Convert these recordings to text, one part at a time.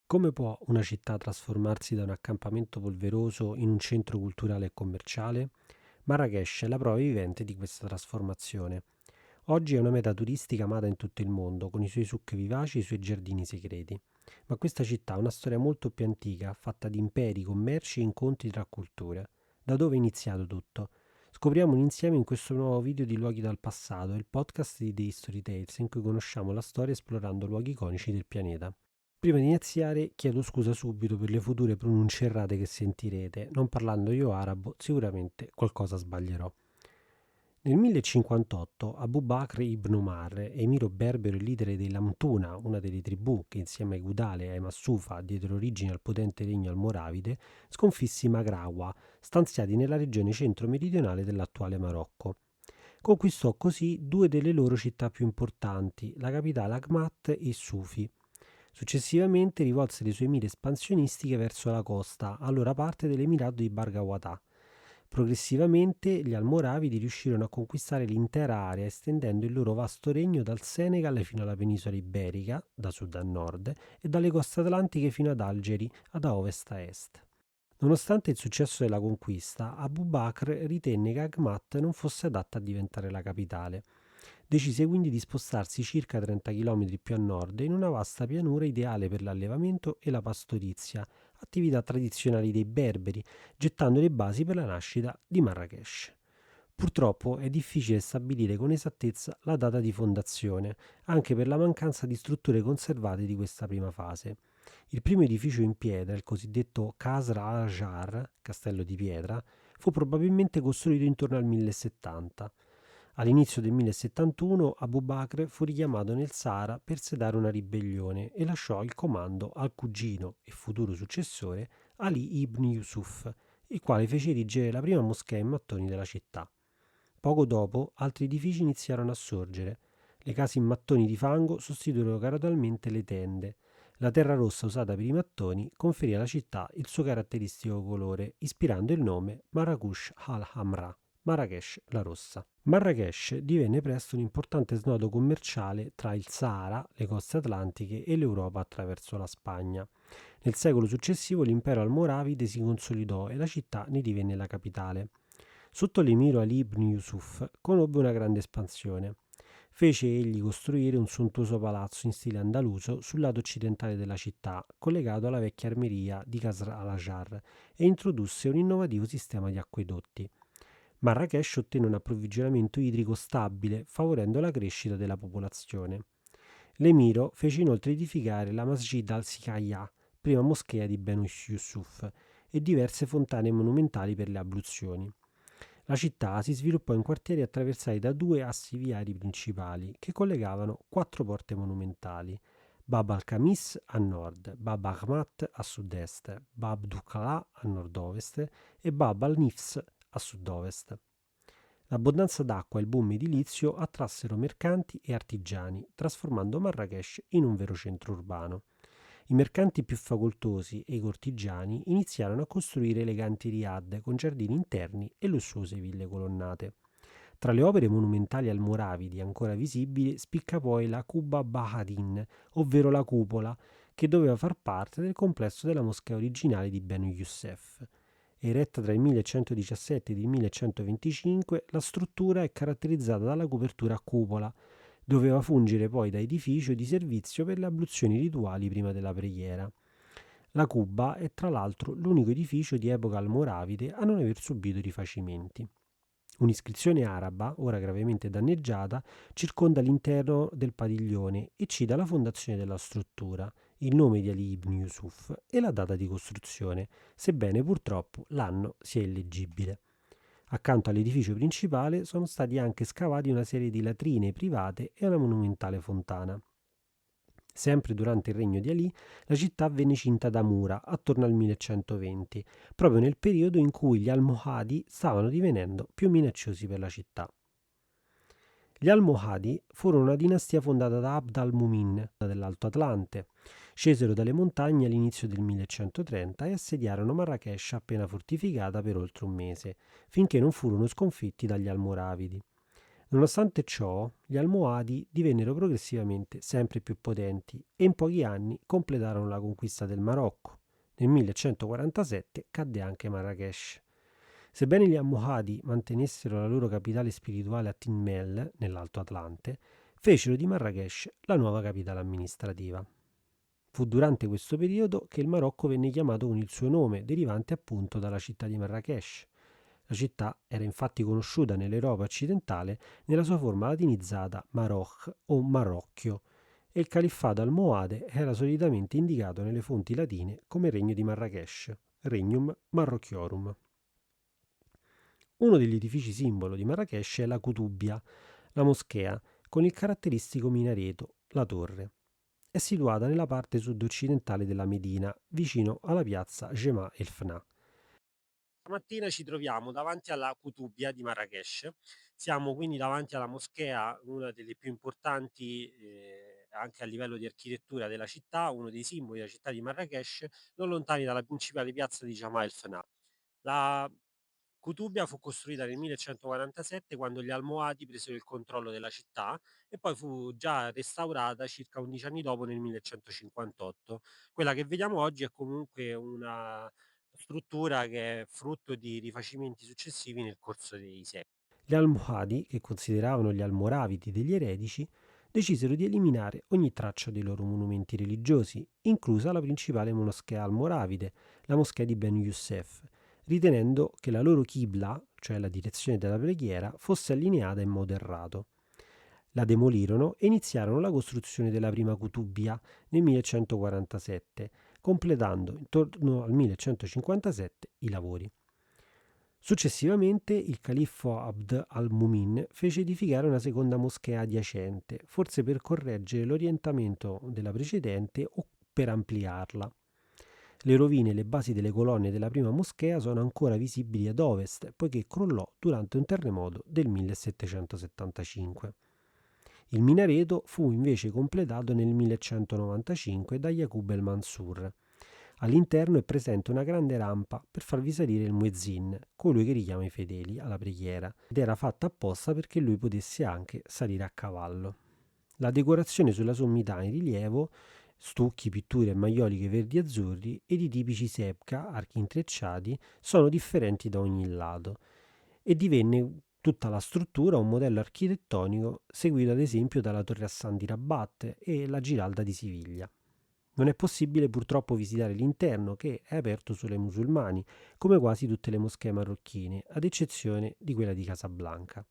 Come può una città trasformarsi da un accampamento polveroso in un centro culturale e commerciale? Marrakech è la prova vivente di questa trasformazione. Oggi è una meta turistica amata in tutto il mondo, con i suoi succhi vivaci e i suoi giardini segreti. Ma questa città ha una storia molto più antica, fatta di imperi, commerci e incontri tra culture. Da dove è iniziato tutto? Scopriamolo insieme in questo nuovo video di Luoghi dal passato, il podcast di The History Tales, in cui conosciamo la storia esplorando luoghi iconici del pianeta. Prima di iniziare chiedo scusa subito per le future pronunce errate che sentirete, non parlando io arabo sicuramente qualcosa sbaglierò. Nel 1058 Abu Bakr ibn Umar, emiro berbero e leader dei Lamtuna, una delle tribù che insieme ai Gudale e ai Massufa diedero origine al potente regno almoravide, sconfisse i Magrawa, stanziati nella regione centro-meridionale dell'attuale Marocco. Conquistò così due delle loro città più importanti, la capitale Aghmat e Sufi. Successivamente rivolse le sue mire espansionistiche verso la costa, allora parte dell'emirato di Barghawatà. Progressivamente gli Almoravidi riuscirono a conquistare l'intera area, estendendo il loro vasto regno dal Senegal fino alla penisola iberica, da sud a nord, e dalle coste atlantiche fino ad Algeri, da ovest a est. Nonostante il successo della conquista, Abu Bakr ritenne che Aghmat non fosse adatta a diventare la capitale. Decise quindi di spostarsi circa 30 km più a nord in una vasta pianura ideale per l'allevamento e la pastorizia, attività tradizionali dei berberi, gettando le basi per la nascita di Marrakech. Purtroppo è difficile stabilire con esattezza la data di fondazione, anche per la mancanza di strutture conservate di questa prima fase. Il primo edificio in pietra, il cosiddetto Qasr al-Jar, castello di pietra, fu probabilmente costruito intorno al 1070. All'inizio del 1071 Abu Bakr fu richiamato nel Sahara per sedare una ribellione e lasciò il comando al cugino e futuro successore Ali ibn Yusuf, il quale fece erigere la prima moschea in mattoni della città. Poco dopo altri edifici iniziarono a sorgere. Le case in mattoni di fango sostituirono gradualmente le tende. La terra rossa usata per i mattoni conferì alla città il suo caratteristico colore, ispirando il nome Marrakush al-Hamra, Marrakech la rossa. Marrakech divenne presto un importante snodo commerciale tra il Sahara, le coste atlantiche e l'Europa attraverso la Spagna. Nel secolo successivo l'impero almoravide si consolidò e la città ne divenne la capitale. Sotto l'emiro Ali ibn Yusuf conobbe una grande espansione. Fece egli costruire un sontuoso palazzo in stile andaluso sul lato occidentale della città, collegato alla vecchia armeria di Qasr al-Ajjar, e introdusse un innovativo sistema di acquedotti. Marrakech ottenne un approvvigionamento idrico stabile, favorendo la crescita della popolazione. L'emiro fece inoltre edificare la Masjid al-Sikaya, prima moschea di Ben Yusuf, e diverse fontane monumentali per le abluzioni. La città si sviluppò in quartieri attraversati da due assi viari principali che collegavano quattro porte monumentali: Bab al-Khamis a nord, Bab Ahmat a sud-est, Bab Dukla a nord-ovest e Bab al-Nifs a sud-ovest. L'abbondanza d'acqua e il boom edilizio attrassero mercanti e artigiani, trasformando Marrakech in un vero centro urbano. I mercanti più facoltosi e i cortigiani iniziarono a costruire eleganti riad con giardini interni e lussuose ville colonnate. Tra le opere monumentali almoravidi ancora visibili spicca poi la Quba Bahadin, ovvero la cupola, che doveva far parte del complesso della moschea originale di Ben Youssef. Eretta tra il 1117 ed il 1125, la struttura è caratterizzata dalla copertura a cupola. Doveva fungere poi da edificio di servizio per le abluzioni rituali prima della preghiera. La cuba è tra l'altro l'unico edificio di epoca almoravide a non aver subito rifacimenti. Un'iscrizione araba, ora gravemente danneggiata, circonda l'interno del padiglione e cita la fondazione della struttura, il nome di Ali ibn Yusuf e la data di costruzione, sebbene purtroppo l'anno sia illeggibile. Accanto all'edificio principale sono stati anche scavati una serie di latrine private e una monumentale fontana. Sempre durante il regno di Ali, la città venne cinta da mura attorno al 1120, proprio nel periodo in cui gli Almohadi stavano divenendo più minacciosi per la città. Gli Almohadi furono una dinastia fondata da Abd al-Mumin dell'Alto Atlante. Scesero dalle montagne all'inizio del 1130 e assediarono Marrakech appena fortificata per oltre un mese, finché non furono sconfitti dagli Almoravidi. Nonostante ciò, gli Almohadi divennero progressivamente sempre più potenti e in pochi anni completarono la conquista del Marocco. Nel 1147 cadde anche Marrakech. Sebbene gli Almohadi mantenessero la loro capitale spirituale a Tin Mel, nell'Alto Atlante, fecero di Marrakech la nuova capitale amministrativa. Fu durante questo periodo che il Marocco venne chiamato con il suo nome, derivante appunto dalla città di Marrakech. La città era infatti conosciuta nell'Europa occidentale nella sua forma latinizzata Maroc o Marocchio, e il califfato almohade era solitamente indicato nelle fonti latine come Regno di Marrakech, Regnum Marrochiorum. Uno degli edifici simbolo di Marrakech è la Kutubia, la moschea, con il caratteristico minareto, la torre. È situata nella parte sud-occidentale della Medina, vicino alla piazza Jemaa el Fna. Stamattina ci troviamo davanti alla Kutubia di Marrakech, siamo quindi davanti alla moschea, una delle più importanti anche a livello di architettura della città, uno dei simboli della città di Marrakech, non lontani dalla principale piazza di Jemaa el Fna. La Kutubia fu costruita nel 1147 quando gli Almohadi presero il controllo della città e poi fu già restaurata circa 11 anni dopo nel 1158. Quella che vediamo oggi è comunque una struttura che è frutto di rifacimenti successivi nel corso dei secoli. Gli Almohadi, che consideravano gli Almoravidi degli eretici, decisero di eliminare ogni traccia dei loro monumenti religiosi, inclusa la principale moschea almoravide, la moschea di Ben Youssef, ritenendo che la loro Qibla, cioè la direzione della preghiera, fosse allineata in modo errato. La demolirono e iniziarono la costruzione della prima Kutubia nel 1147, completando intorno al 1157 i lavori. Successivamente il califfo Abd al-Mumin fece edificare una seconda moschea adiacente, forse per correggere l'orientamento della precedente o per ampliarla. Le rovine e le basi delle colonne della prima moschea sono ancora visibili ad ovest, poiché crollò durante un terremoto del 1775. Il minareto fu invece completato nel 1195 da Yaqub el-Mansur. All'interno è presente una grande rampa per farvi salire il muezzin, colui che richiama i fedeli alla preghiera, ed era fatta apposta perché lui potesse anche salire a cavallo. La decorazione sulla sommità in rilievo, stucchi, pitture e maioliche verdi e azzurri ed i tipici sepka, archi intrecciati, sono differenti da ogni lato e divenne tutta la struttura un modello architettonico seguito ad esempio dalla Torre Hassan di Rabat e la Giralda di Siviglia. Non è possibile purtroppo visitare l'interno, che è aperto solo ai musulmani, come quasi tutte le moschee marocchine, ad eccezione di quella di Casablanca.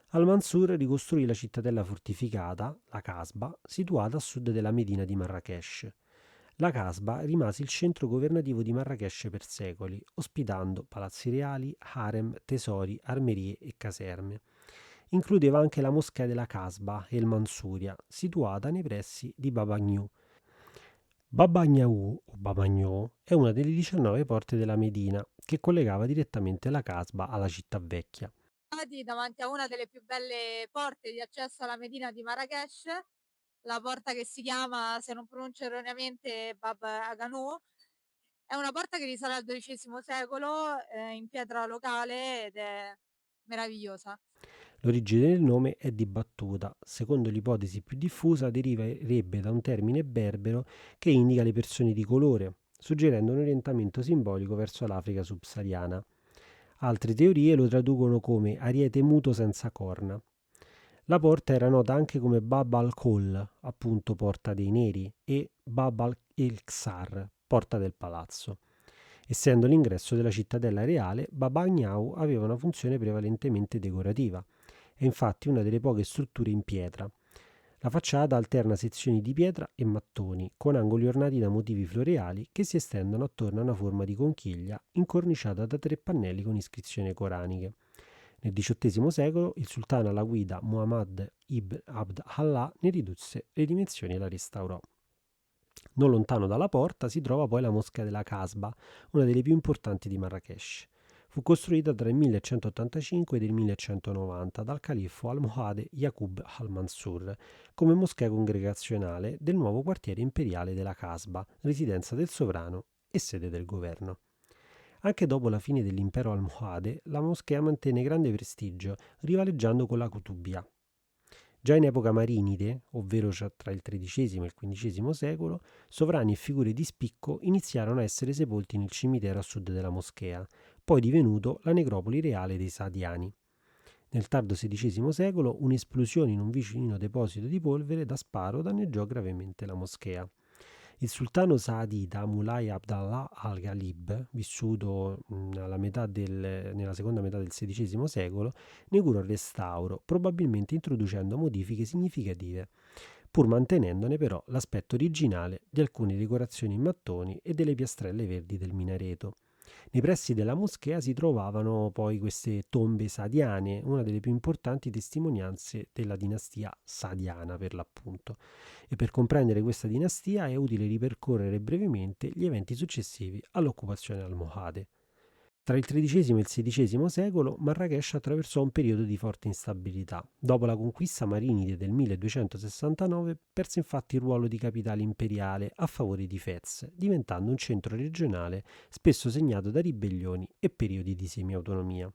Al-Mansur ricostruì la cittadella fortificata, la Casba, situata a sud della Medina di Marrakech. La Casba rimase il centro governativo di Marrakech per secoli, ospitando palazzi reali, harem, tesori, armerie e caserme. Includeva anche la moschea della Casba, El Mansuria, situata nei pressi di Baba Gnu. Baba Gnaou o Baba Gnò è una delle 19 porte della Medina che collegava direttamente la Casba alla città vecchia. Davanti a una delle più belle porte di accesso alla Medina di Marrakech, la porta che si chiama, se non pronuncio erroneamente, Bab Aghanou. È una porta che risale al XII secolo, in pietra locale ed è meravigliosa. L'origine del nome è dibattuta. Secondo l'ipotesi più diffusa, deriverebbe da un termine berbero che indica le persone di colore, suggerendo un orientamento simbolico verso l'Africa subsahariana. Altre teorie lo traducono come ariete muto senza corna. La porta era nota anche come Bab al-Khol, appunto porta dei neri, e Bab al-Khsar, porta del palazzo. Essendo l'ingresso della cittadella reale, Bab Agnau aveva una funzione prevalentemente decorativa. È infatti una delle poche strutture in pietra. La facciata alterna sezioni di pietra e mattoni, con angoli ornati da motivi floreali che si estendono attorno a una forma di conchiglia incorniciata da 3 pannelli con iscrizioni coraniche. Nel XVIII secolo il sultano alla guida Muhammad ibn Abd Allah ne ridusse le dimensioni e la restaurò. Non lontano dalla porta si trova poi la moschea della Casba, una delle più importanti di Marrakech. Fu costruita tra il 1185 ed il 1190 dal califfo almohade Yaqub al-Mansur come moschea congregazionale del nuovo quartiere imperiale della Casba, residenza del sovrano e sede del governo. Anche dopo la fine dell'impero almohade, la moschea mantenne grande prestigio, rivaleggiando con la Qutubiyya. Già in epoca marinide, ovvero tra il XIII e il XV secolo, sovrani e figure di spicco iniziarono a essere sepolti nel cimitero a sud della moschea, poi divenuto la necropoli reale dei Saadiani. Nel tardo XVI secolo un'esplosione in un vicino deposito di polvere da sparo danneggiò gravemente la moschea. Il sultano saadita Mulay Abdallah al-Ghalib, vissuto nella seconda metà del XVI secolo, ne curò il restauro, probabilmente introducendo modifiche significative, pur mantenendone però l'aspetto originale di alcune decorazioni in mattoni e delle piastrelle verdi del minareto. Nei pressi della moschea si trovavano poi queste tombe sadiane, una delle più importanti testimonianze della dinastia sadiana per l'appunto. E per comprendere questa dinastia è utile ripercorrere brevemente gli eventi successivi all'occupazione almohade. Tra il XIII e il XVI secolo Marrakech attraversò un periodo di forte instabilità. Dopo la conquista marinide del 1269 perse infatti il ruolo di capitale imperiale a favore di Fez, diventando un centro regionale spesso segnato da ribellioni e periodi di semi-autonomia.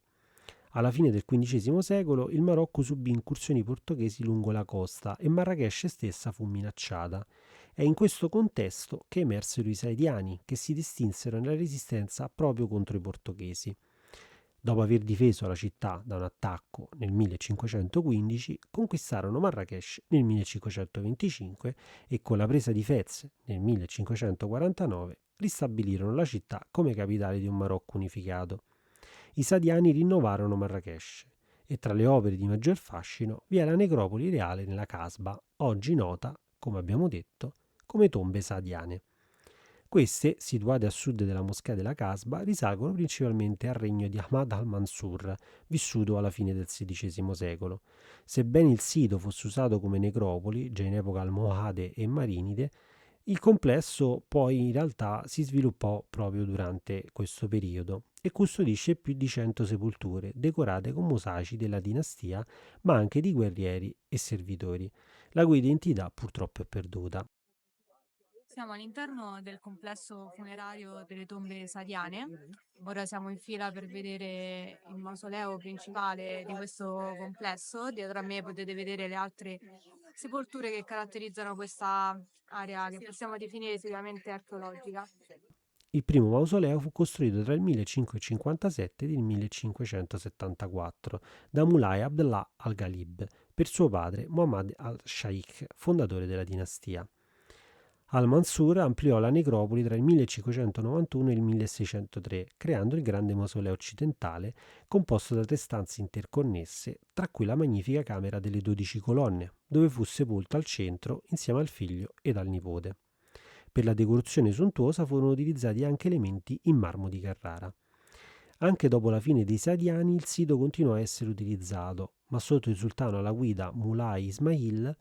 Alla fine del XV secolo il Marocco subì incursioni portoghesi lungo la costa e Marrakech stessa fu minacciata. È in questo contesto che emersero i Saidiani, che si distinsero nella resistenza proprio contro i portoghesi. Dopo aver difeso la città da un attacco nel 1515, conquistarono Marrakech nel 1525 e con la presa di Fez nel 1549 ristabilirono la città come capitale di un Marocco unificato. I Sadiani rinnovarono Marrakech e tra le opere di maggior fascino vi è la necropoli reale nella Casba, oggi nota, come abbiamo detto, come tombe sadiane. Queste, situate a sud della moschea della Casba, risalgono principalmente al regno di Ahmad al-Mansur, vissuto alla fine del XVI secolo. Sebbene il sito fosse usato come necropoli, già in epoca almohade e marinide, il complesso poi in realtà si sviluppò proprio durante questo periodo e custodisce più di 100 sepolture decorate con mosaici della dinastia, ma anche di guerrieri e servitori, la cui identità purtroppo è perduta. Siamo all'interno del complesso funerario delle tombe sadiane. Ora siamo in fila per vedere il mausoleo principale di questo complesso. Dietro a me potete vedere le altre sepolture che caratterizzano questa area che possiamo definire sicuramente archeologica. Il primo mausoleo fu costruito tra il 1557 e il 1574 da Mulay Abdallah al-Ghalib per suo padre Muhammad al-Shaikh, fondatore della dinastia. Al-Mansur ampliò la necropoli tra il 1591 e il 1603, creando il grande mausoleo occidentale, composto da 3 stanze interconnesse, tra cui la magnifica camera delle 12 colonne, dove fu sepolto al centro insieme al figlio ed al nipote. Per la decorazione sontuosa furono utilizzati anche elementi in marmo di Carrara. Anche dopo la fine dei Sadiani il sito continuò a essere utilizzato, ma sotto il sultano alla guida Mulay Ismail,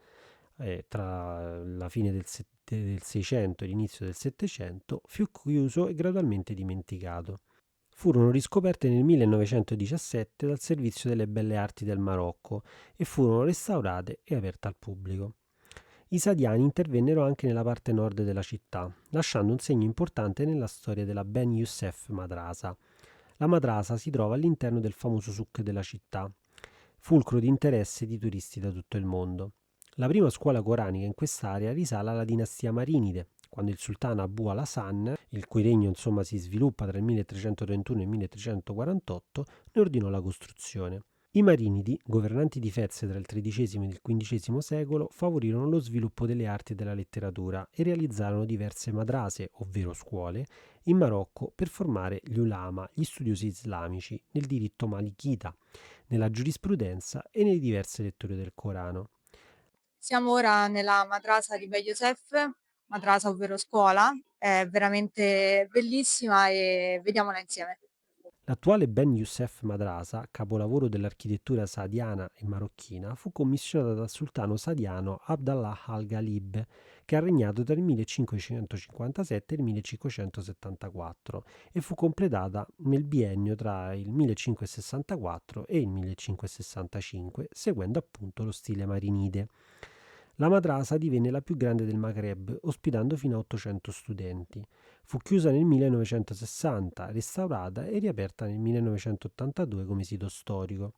tra la fine del 600 e l'inizio del 700, fu chiuso e gradualmente dimenticato. Furono riscoperte nel 1917 dal Servizio delle Belle Arti del Marocco e furono restaurate e aperte al pubblico. I Sadiani intervennero anche nella parte nord della città, lasciando un segno importante nella storia della Ben Youssef Madrasa. La madrasa si trova all'interno del famoso souk della città, fulcro di interesse di turisti da tutto il mondo. La prima scuola coranica in quest'area risale alla dinastia marinide, quando il sultano Abu al-Hasan, il cui regno si sviluppa tra il 1331 e il 1348, ne ordinò la costruzione. I Marinidi, governanti di Fez tra il XIII e il XV secolo, favorirono lo sviluppo delle arti e della letteratura e realizzarono diverse madrase, ovvero scuole, in Marocco per formare gli ulama, gli studiosi islamici, nel diritto malikita, nella giurisprudenza e nelle diverse letture del Corano. Siamo ora nella madrasa di Bey Youssef, madrasa ovvero scuola, è veramente bellissima e vediamola insieme. L'attuale Ben Youssef Madrasa, capolavoro dell'architettura saadiana e marocchina, fu commissionata dal sultano saadiano Abdallah al-Ghalib, che ha regnato tra il 1557 e il 1574 e fu completata nel biennio tra il 1564 e il 1565, seguendo appunto lo stile marinide. La madrasa divenne la più grande del Maghreb, ospitando fino a 800 studenti. Fu chiusa nel 1960, restaurata e riaperta nel 1982 come sito storico.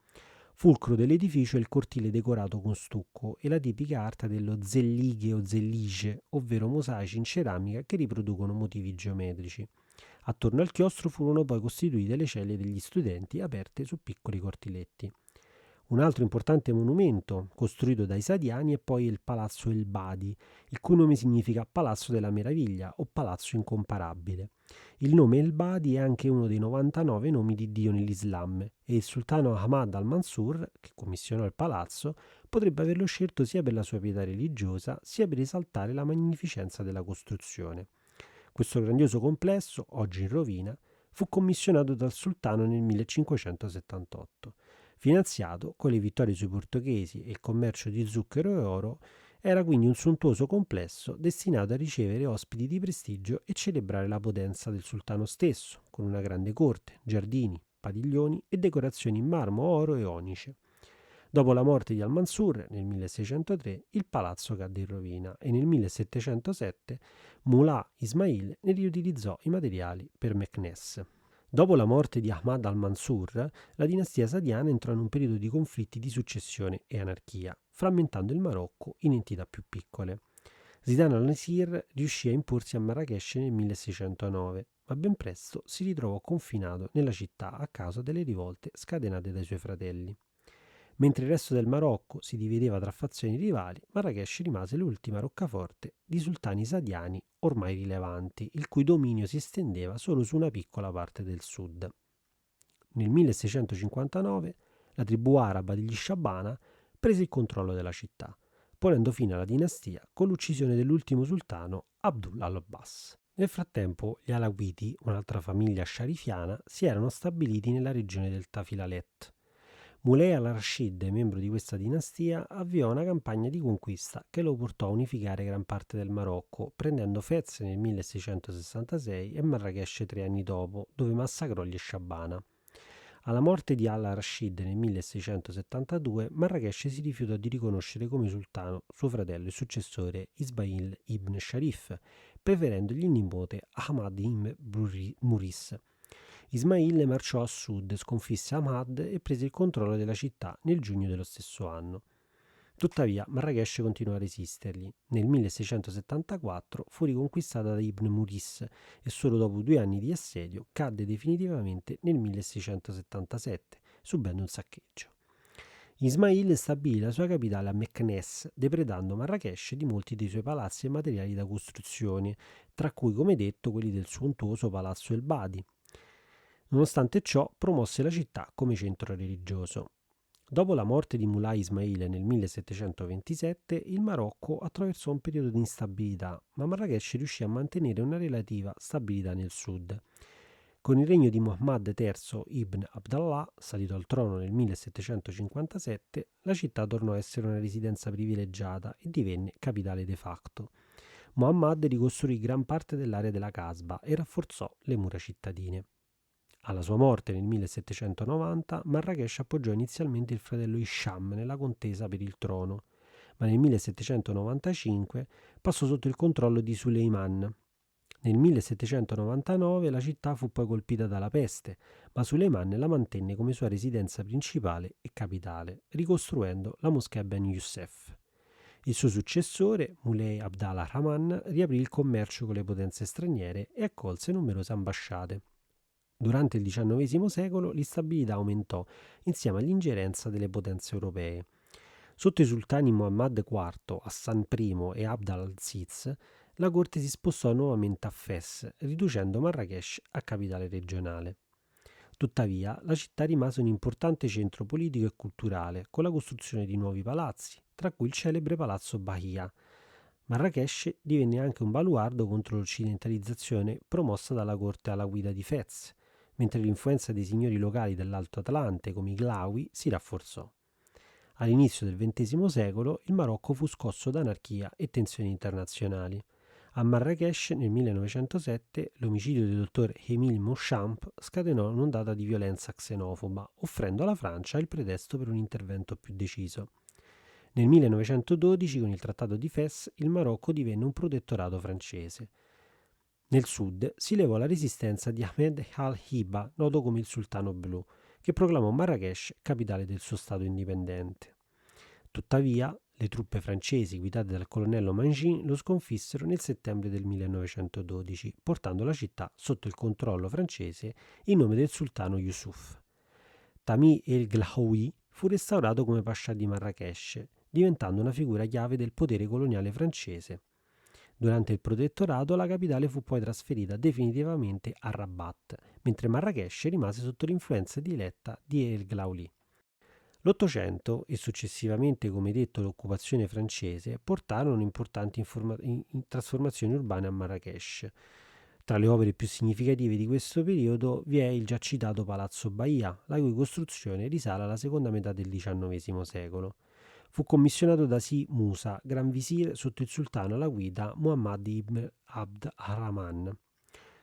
Fulcro dell'edificio è il cortile decorato con stucco e la tipica arte dello zellighe o zellige, ovvero mosaici in ceramica che riproducono motivi geometrici. Attorno al chiostro furono poi costituite le celle degli studenti aperte su piccoli cortiletti. Un altro importante monumento costruito dai Sadiani è poi il Palazzo El Badi, il cui nome significa Palazzo della Meraviglia o Palazzo Incomparabile. Il nome El Badi è anche uno dei 99 nomi di Dio nell'Islam e il sultano Ahmad al-Mansur, che commissionò il palazzo, potrebbe averlo scelto sia per la sua pietà religiosa sia per esaltare la magnificenza della costruzione. Questo grandioso complesso, oggi in rovina, fu commissionato dal sultano nel 1578. Finanziato con le vittorie sui portoghesi e il commercio di zucchero e oro, era quindi un sontuoso complesso destinato a ricevere ospiti di prestigio e celebrare la potenza del sultano stesso, con una grande corte, giardini, padiglioni e decorazioni in marmo, oro e onice. Dopo la morte di Al-Mansur nel 1603 il palazzo cadde in rovina e nel 1707 Mullah Ismail ne riutilizzò i materiali per Meknès. Dopo la morte di Ahmad al-Mansur, la dinastia sadiana entrò in un periodo di conflitti di successione e anarchia, frammentando il Marocco in entità più piccole. Zidan al-Nasir riuscì a imporsi a Marrakech nel 1609, ma ben presto si ritrovò confinato nella città a causa delle rivolte scatenate dai suoi fratelli. Mentre il resto del Marocco si divideva tra fazioni rivali, Marrakech rimase l'ultima roccaforte di sultani sadiani ormai rilevanti, il cui dominio si estendeva solo su una piccola parte del sud. Nel 1659 la tribù araba degli Sciabana prese il controllo della città, ponendo fine alla dinastia con l'uccisione dell'ultimo sultano Abdul al-Abbas. Nel frattempo gli Alawiti, un'altra famiglia sciarifiana, si erano stabiliti nella regione del Tafilalet. Muley al-Rashid, membro di questa dinastia, avviò una campagna di conquista che lo portò a unificare gran parte del Marocco, prendendo Fez nel 1666 e Marrakech 3 anni dopo, dove massacrò gli Sciabana. Alla morte di al-Rashid nel 1672, Marrakech si rifiutò di riconoscere come sultano suo fratello e successore Ismail ibn Sharif, preferendogli il nipote Ahmad ibn Muris. Ismail marciò a sud, sconfisse Ahmad e prese il controllo della città nel giugno dello stesso anno. Tuttavia Marrakech continuò a resistergli. Nel 1674 fu riconquistata da Ibn Muris e solo dopo 2 anni di assedio cadde definitivamente nel 1677, subendo un saccheggio. Ismail stabilì la sua capitale a Meknès, depredando Marrakech di molti dei suoi palazzi e materiali da costruzione, tra cui, come detto, quelli del suntuoso Palazzo El Badi. Nonostante ciò, promosse la città come centro religioso. Dopo la morte di Mullah Ismail nel 1727, il Marocco attraversò un periodo di instabilità, ma Marrakech riuscì a mantenere una relativa stabilità nel sud. Con il regno di Muhammad III ibn Abdallah, salito al trono nel 1757, la città tornò a essere una residenza privilegiata e divenne capitale de facto. Muhammad ricostruì gran parte dell'area della Casba e rafforzò le mura cittadine. Alla sua morte nel 1790, Marrakech appoggiò inizialmente il fratello Hisham nella contesa per il trono, ma nel 1795 passò sotto il controllo di Suleiman. Nel 1799 la città fu poi colpita dalla peste, ma Suleiman la mantenne come sua residenza principale e capitale, ricostruendo la moschea Ben Youssef. Il suo successore, Muley Abd al-Rahman, riaprì il commercio con le potenze straniere e accolse numerose ambasciate. Durante il XIX secolo l'instabilità aumentò insieme all'ingerenza delle potenze europee. Sotto i sultani Muhammad IV, Hassan I e Abd al-Aziz, la corte si spostò nuovamente a Fes, riducendo Marrakech a capitale regionale. Tuttavia, la città rimase un importante centro politico e culturale, con la costruzione di nuovi palazzi, tra cui il celebre palazzo Bahia. Marrakech divenne anche un baluardo contro l'occidentalizzazione promossa dalla corte alawita di Fez, mentre l'influenza dei signori locali dell'Alto Atlante come i Glawi si rafforzò. All'inizio del XX secolo il Marocco fu scosso da anarchia e tensioni internazionali. A Marrakech nel 1907 l'omicidio del dottor Émile Monchamp scatenò un'ondata di violenza xenofoba, offrendo alla Francia il pretesto per un intervento più deciso. Nel 1912, con il Trattato di Fès, il Marocco divenne un protettorato francese. Nel sud si levò la resistenza di Ahmed al-Hiba, noto come il Sultano Blu, che proclamò Marrakech capitale del suo stato indipendente. Tuttavia, le truppe francesi guidate dal colonnello Mangin lo sconfissero nel settembre del 1912, portando la città sotto il controllo francese in nome del sultano Yusuf. Tamim el-Glaoui fu restaurato come pascià di Marrakech, diventando una figura chiave del potere coloniale francese. Durante il protettorato la capitale fu poi trasferita definitivamente a Rabat, mentre Marrakech rimase sotto l'influenza diretta di el-Glaoui. L'Ottocento e successivamente, come detto, l'occupazione francese portarono importanti trasformazioni urbane a Marrakech. Tra le opere più significative di questo periodo vi è il già citato Palazzo Bahia, la cui costruzione risale alla seconda metà del XIX secolo. Fu commissionato da Si Musa, gran visir sotto il sultano alla guida Muhammad ibn Abd ar-Rahman.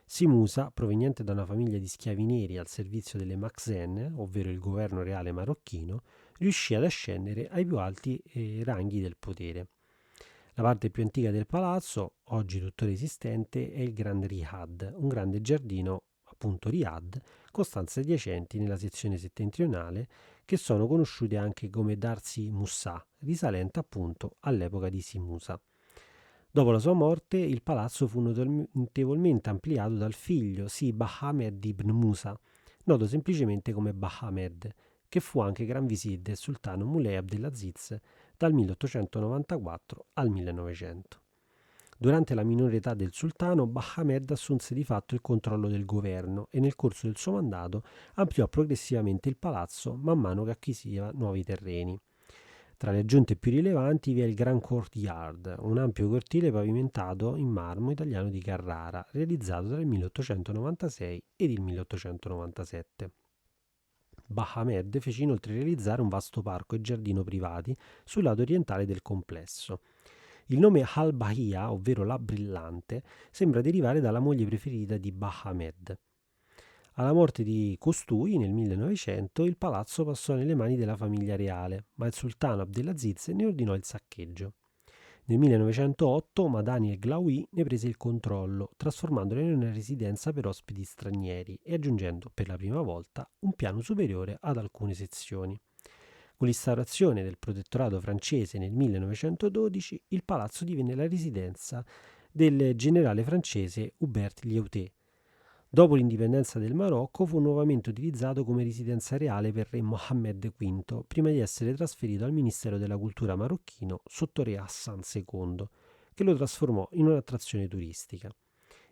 Si Musa, proveniente da una famiglia di schiavi neri al servizio delle Makhzen, ovvero il governo reale marocchino, riuscì ad ascendere ai più alti ranghi del potere. La parte più antica del palazzo, oggi tuttora esistente, è il Grand Riyad, un grande giardino, appunto Riyad, con stanze adiacenti nella sezione settentrionale, che sono conosciute anche come Darsi Musa, risalente appunto all'epoca di Si Musa. Dopo la sua morte, il palazzo fu notevolmente ampliato dal figlio Si Bahamed ibn Musa, noto semplicemente come Bahamed, che fu anche gran visir del sultano Muley Abdelaziz dal 1894 al 1900. Durante la minore età del sultano, Bahamed assunse di fatto il controllo del governo e nel corso del suo mandato ampliò progressivamente il palazzo man mano che acquisiva nuovi terreni. Tra le aggiunte più rilevanti vi è il Grand Courtyard, un ampio cortile pavimentato in marmo italiano di Carrara, realizzato tra il 1896 ed il 1897. Bahamed fece inoltre realizzare un vasto parco e giardino privati sul lato orientale del complesso. Il nome Al-Bahia, ovvero la brillante, sembra derivare dalla moglie preferita di Bahamed. Alla morte di costui, nel 1900, il palazzo passò nelle mani della famiglia reale, ma il sultano Abdelaziz ne ordinò il saccheggio. Nel 1908 Madani el-Glaoui ne prese il controllo, trasformandolo in una residenza per ospiti stranieri e aggiungendo per la prima volta un piano superiore ad alcune sezioni. Con l'instaurazione del protettorato francese nel 1912, il palazzo divenne la residenza del generale francese Hubert Lyautey. Dopo l'indipendenza del Marocco fu nuovamente utilizzato come residenza reale per re Mohammed V, prima di essere trasferito al Ministero della Cultura marocchino sotto re Hassan II, che lo trasformò in un'attrazione turistica.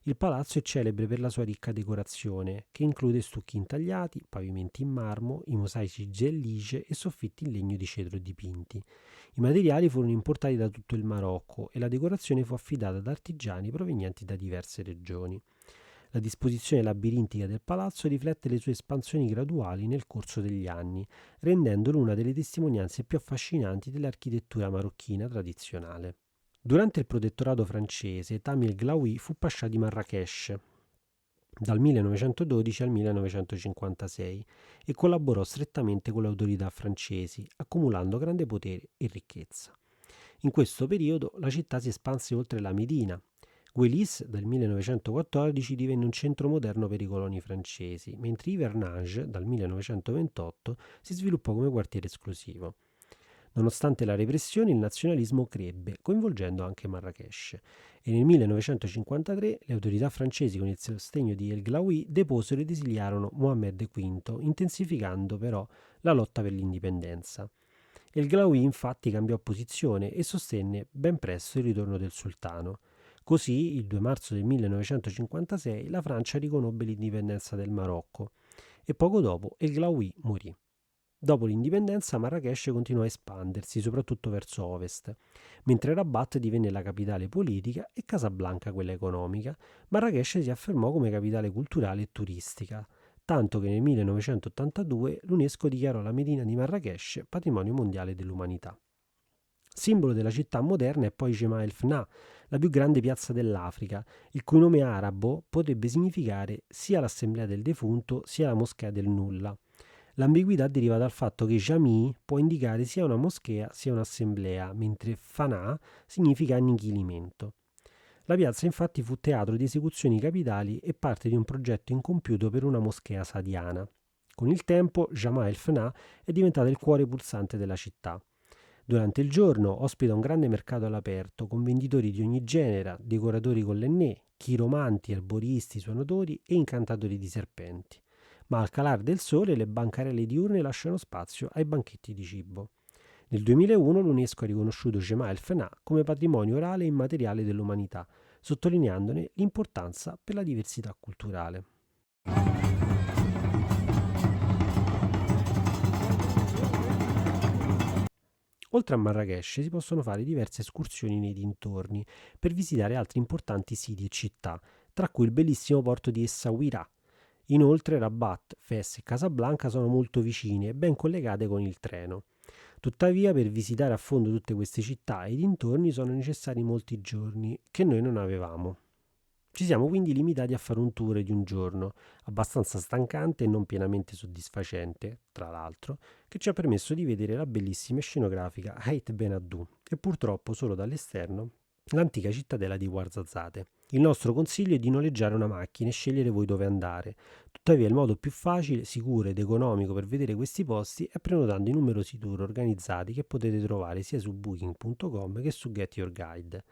Il palazzo è celebre per la sua ricca decorazione, che include stucchi intagliati, pavimenti in marmo, i mosaici gellige e soffitti in legno di cedro dipinti. I materiali furono importati da tutto il Marocco e la decorazione fu affidata ad artigiani provenienti da diverse regioni. La disposizione labirintica del palazzo riflette le sue espansioni graduali nel corso degli anni, rendendolo una delle testimonianze più affascinanti dell'architettura marocchina tradizionale. Durante il protettorato francese, Tamim el-Glaoui fu pascià di Marrakech dal 1912 al 1956 e collaborò strettamente con le autorità francesi, accumulando grande potere e ricchezza. In questo periodo la città si espanse oltre la Medina. Guélis dal 1914 divenne un centro moderno per i coloni francesi, mentre Ivernage dal 1928 si sviluppò come quartiere esclusivo. Nonostante la repressione, il nazionalismo crebbe, coinvolgendo anche Marrakech, e nel 1953 le autorità francesi, con il sostegno di El-Glaoui, deposero ed esiliarono Mohammed V, intensificando però la lotta per l'indipendenza. El-Glaoui infatti cambiò posizione e sostenne ben presto il ritorno del sultano. Così, il 2 marzo del 1956, la Francia riconobbe l'indipendenza del Marocco e poco dopo El-Glaoui morì. Dopo l'indipendenza Marrakech continuò a espandersi, soprattutto verso ovest. Mentre Rabat divenne la capitale politica e Casablanca quella economica, Marrakech si affermò come capitale culturale e turistica, tanto che nel 1982 l'UNESCO dichiarò la Medina di Marrakech patrimonio mondiale dell'umanità. Simbolo della città moderna è poi Jemaa el-Fna, la più grande piazza dell'Africa, il cui nome arabo potrebbe significare sia l'assemblea del defunto sia la moschea del nulla. L'ambiguità deriva dal fatto che Jami può indicare sia una moschea sia un'assemblea, mentre Fanà significa annichilimento. La piazza infatti fu teatro di esecuzioni capitali e parte di un progetto incompiuto per una moschea sadiana. Con il tempo, Jama el Fna è diventata il cuore pulsante della città. Durante il giorno ospita un grande mercato all'aperto con venditori di ogni genere, decoratori con l'ennè, chiromanti, erboristi, suonatori e incantatori di serpenti. Ma al calar del sole le bancarelle diurne lasciano spazio ai banchetti di cibo. Nel 2001 l'UNESCO ha riconosciuto Jema el Fna come patrimonio orale e immateriale dell'umanità, sottolineandone l'importanza per la diversità culturale. Oltre a Marrakech si possono fare diverse escursioni nei dintorni per visitare altri importanti siti e città, tra cui il bellissimo porto di Essaouira. Inoltre Rabat, Fes e Casablanca sono molto vicine e ben collegate con il treno. Tuttavia, per visitare a fondo tutte queste città e i dintorni sono necessari molti giorni che noi non avevamo. Ci siamo quindi limitati a fare un tour di un giorno, abbastanza stancante e non pienamente soddisfacente, tra l'altro, che ci ha permesso di vedere la bellissima e scenografica Ait Ben Haddou e purtroppo solo dall'esterno l'antica cittadella di Ouarzazate. Il nostro consiglio è di noleggiare una macchina e scegliere voi dove andare. Tuttavia il modo più facile, sicuro ed economico per vedere questi posti è prenotando i numerosi tour organizzati che potete trovare sia su booking.com che su Get Your Guide.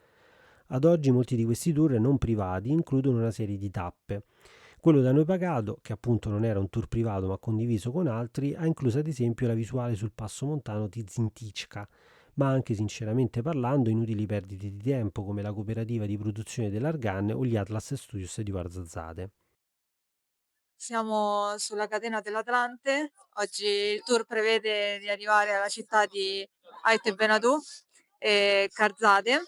Ad oggi molti di questi tour non privati includono una serie di tappe. Quello da noi pagato, che appunto non era un tour privato ma condiviso con altri, ha incluso ad esempio la visuale sul passo montano di Zintichka, ma anche sinceramente parlando inutili perdite di tempo come la cooperativa di produzione dell'Argan o gli Atlas Studios di Varzazate. Siamo sulla catena dell'Atlante. Oggi il tour prevede di arrivare alla città di Ait Benadou e Carzate,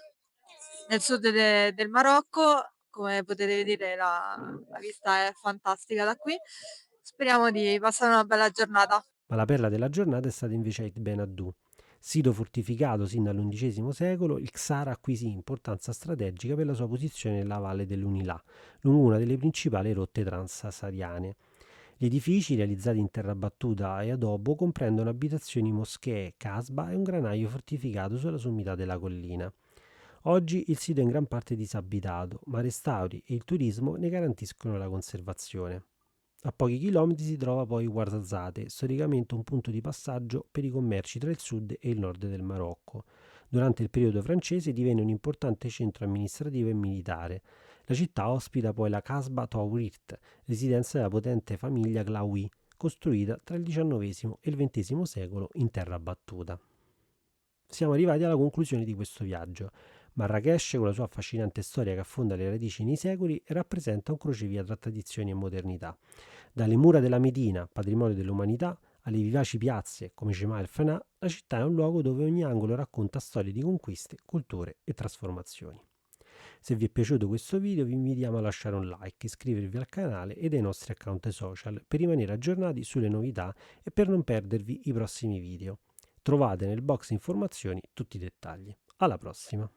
nel sud del Marocco. Come potete vedere la vista è fantastica da qui. Speriamo di passare una bella giornata. Ma la perla della giornata è stata invece Ait Ben Haddou. Sito fortificato sin dall'undicesimo secolo, il Xara acquisì importanza strategica per la sua posizione nella valle dell'Unilà, lungo una delle principali rotte transsahariane. Gli edifici, realizzati in terra battuta e adobo, comprendono abitazioni, moschee, casba e un granaio fortificato sulla sommità della collina. Oggi il sito è in gran parte disabitato, ma restauri e il turismo ne garantiscono la conservazione. A pochi chilometri si trova poi Ouarzazate, storicamente un punto di passaggio per i commerci tra il sud e il nord del Marocco. Durante il periodo francese divenne un importante centro amministrativo e militare. La città ospita poi la Casba Tourit, residenza della potente famiglia Glaoui, costruita tra il XIX e il XX secolo in terra battuta. Siamo arrivati alla conclusione di questo viaggio. Marrakech, con la sua affascinante storia che affonda le radici nei secoli, rappresenta un crocevia tra tradizioni e modernità. Dalle mura della Medina, patrimonio dell'umanità, alle vivaci piazze come Jemaa el Fna, la città è un luogo dove ogni angolo racconta storie di conquiste, culture e trasformazioni. Se vi è piaciuto questo video vi invitiamo a lasciare un like, iscrivervi al canale e ai nostri account social per rimanere aggiornati sulle novità e per non perdervi i prossimi video. Trovate nel box informazioni tutti i dettagli. Alla prossima!